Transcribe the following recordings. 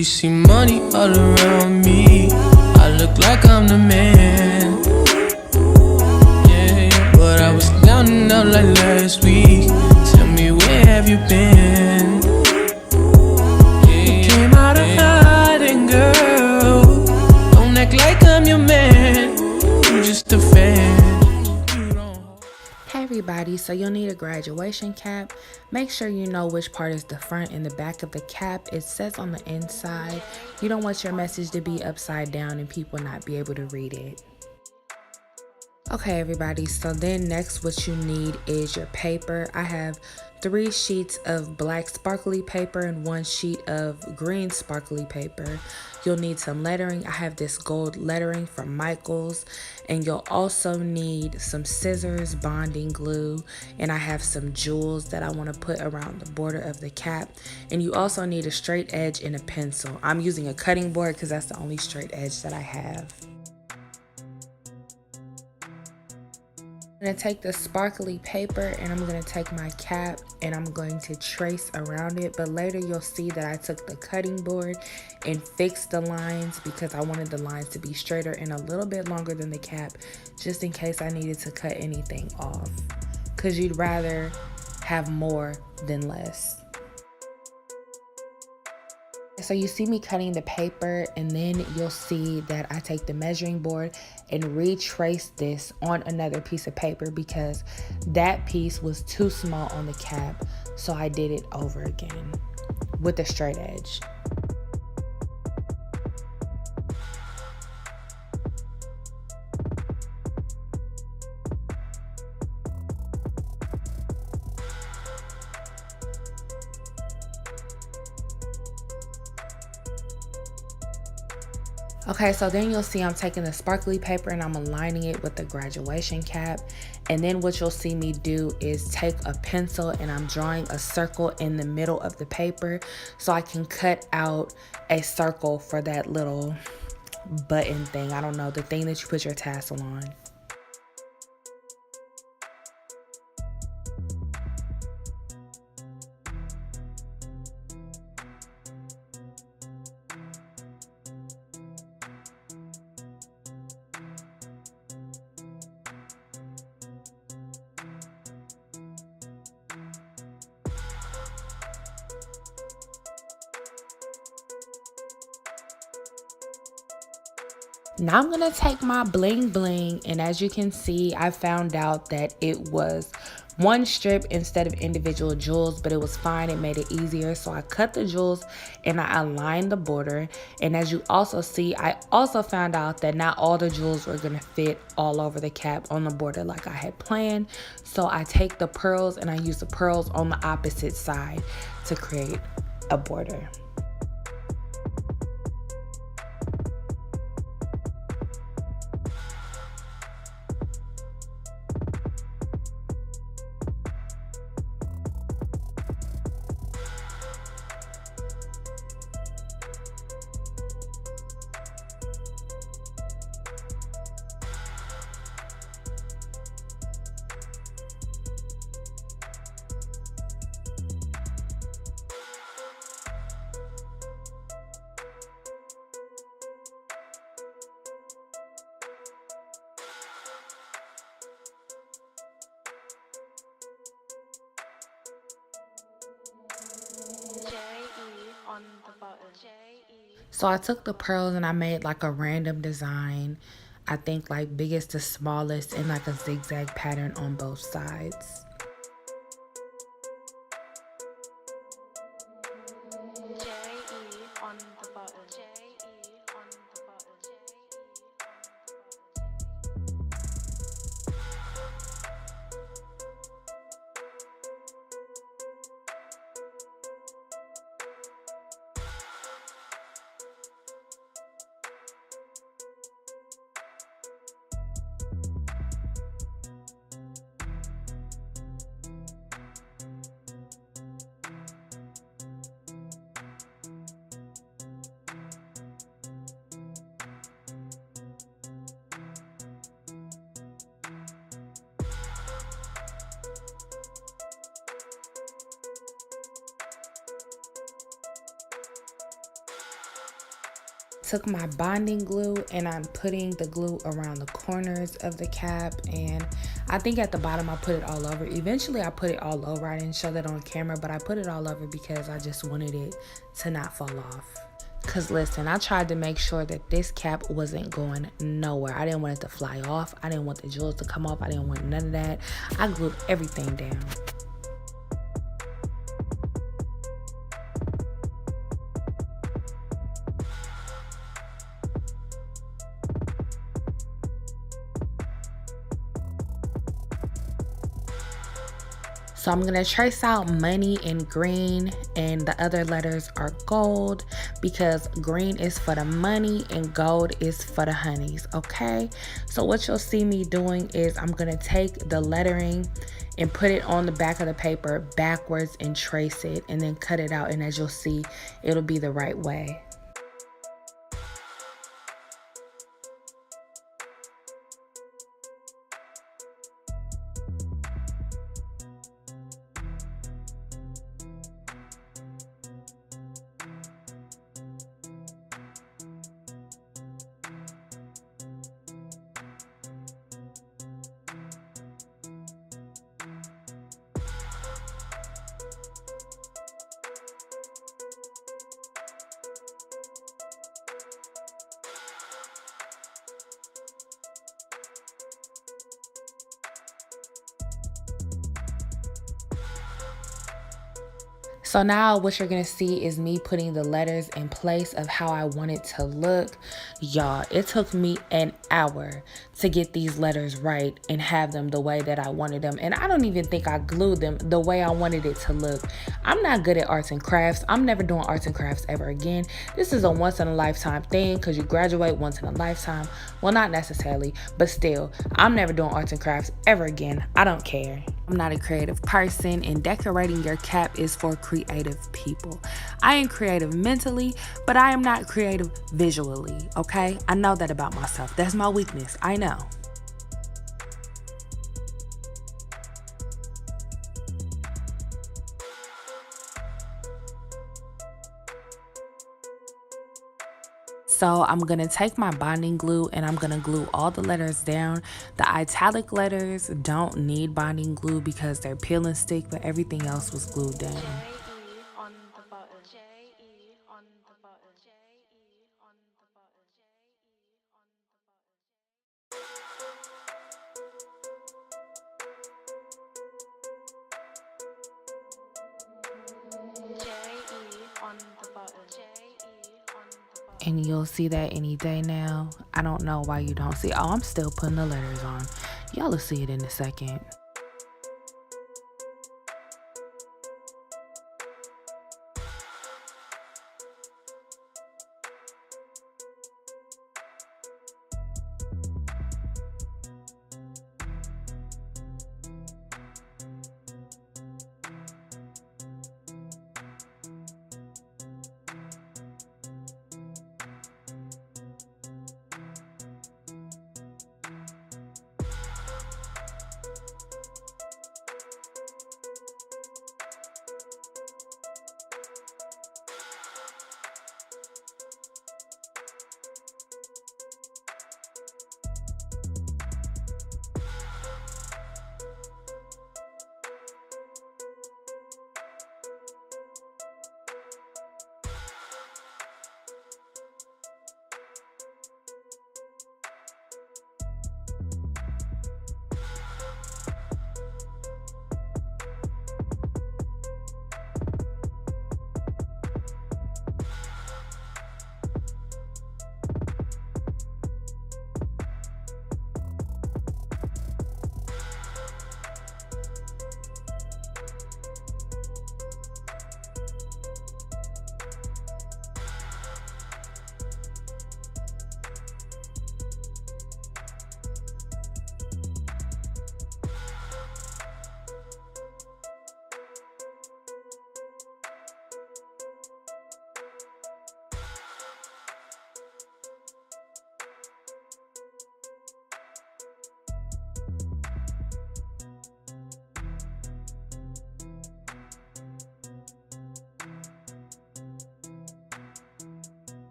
You see money all around me, I look like I'm the man. Yeah, but I was down and out like last week. Tell me, where have you been? You came out of hiding, girl. Don't act like I'm your man. I'm just a fan. Hey everybody, so you'll need a graduation cap. Make sure you know which part is the front and the back of the cap. It says on the inside. You don't want your message to be upside down and people not be able to read it. Okay everybody, so then next what you need is your paper. I have 3 sheets of black sparkly paper and 1 sheet of green sparkly paper. You'll need some lettering. I have this gold lettering from Michaels, and you'll also need some scissors, bonding glue, and I have some jewels that I want to put around the border of the cap. And you also need a straight edge and a pencil. I'm using a cutting board because that's the only straight edge that I have. I'm going to take the sparkly paper and I'm going to take my cap and I'm going to trace around it, but later you'll see that I took the cutting board and fixed the lines because I wanted the lines to be straighter and a little bit longer than the cap, just in case I needed to cut anything off, because you'd rather have more than less. So you see me cutting the paper, and then you'll see that I take the measuring board and retrace this on another piece of paper because that piece was too small on the cap, so I did it over again with a straight edge. Okay, so then you'll see I'm taking the sparkly paper and I'm aligning it with the graduation cap. And then what you'll see me do is take a pencil and I'm drawing a circle in the middle of the paper so I can cut out a circle for that little button thing. I don't know, the thing that you put your tassel on. Now I'm gonna take my bling bling, and as you can see, I found out that it was one strip instead of individual jewels, but it was fine. It made it easier. So I cut the jewels and I aligned the border. And as you also see, I also found out that not all the jewels were gonna fit all over the cap on the border like I had planned. So I take the pearls and I use the pearls on the opposite side to create a border. So I took the pearls and I made like a random design. I think like biggest to smallest and like a zigzag pattern on both sides. took my bonding glue and I'm putting the glue around the corners of the cap, and I think at the bottom I put it all over. Eventually I put it all over. I didn't show that on camera, but I put it all over because I just wanted it to not fall off. Cause listen, I tried to make sure that this cap wasn't going nowhere. I didn't want it to fly off. I didn't want the jewels to come off. I didn't want none of that. I glued everything down. So I'm gonna trace out money in green and the other letters are gold, because green is for the money and gold is for the honeys, okay? So what you'll see me doing is I'm gonna take the lettering and put it on the back of the paper backwards and trace it and then cut it out, and as you'll see, it'll be the right way. So now what you're gonna see is me putting the letters in place of how I want it to look. Y'all, it took me an hour to get these letters right and have them the way that I wanted them. And I don't even think I glued them the way I wanted it to look. I'm not good at arts and crafts. I'm never doing arts and crafts ever again. This is a once in a lifetime thing because you graduate once in a lifetime. Well, not necessarily, but still, I'm never doing arts and crafts ever again. I don't care. I'm not a creative person, and decorating your cap is for creative people. I am creative mentally, but I am not creative visually, okay? I know that about myself. That's my weakness, I know. So I'm gonna take my bonding glue and I'm gonna glue all the letters down. The italic letters don't need bonding glue because they're peel and stick, but everything else was glued down. And you'll see that any day now. I don't know why you don't see. Oh, I'm still putting the letters on. Y'all will see it in a second.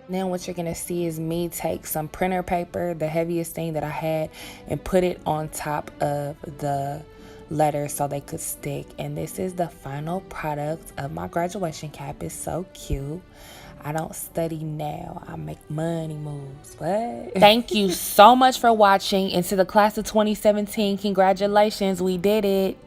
Then what you're gonna see is me take some printer paper, the heaviest thing that I had, and put it on top of the letters so they could stick. And this is the final product of my graduation cap. It's so cute. I don't study now, I make money moves. What? Thank you so much for watching. And to the class of 2017, congratulations, we did it.